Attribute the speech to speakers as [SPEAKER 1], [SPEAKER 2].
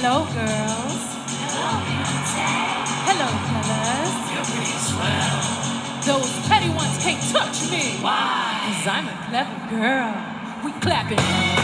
[SPEAKER 1] Hello, girls.
[SPEAKER 2] Hello, Beyonce.
[SPEAKER 1] Hello, fellas.
[SPEAKER 2] You're pretty swell.
[SPEAKER 1] Those petty ones can't touch me.
[SPEAKER 2] Why?
[SPEAKER 1] 'Cause I'm a clever girl. We clapping.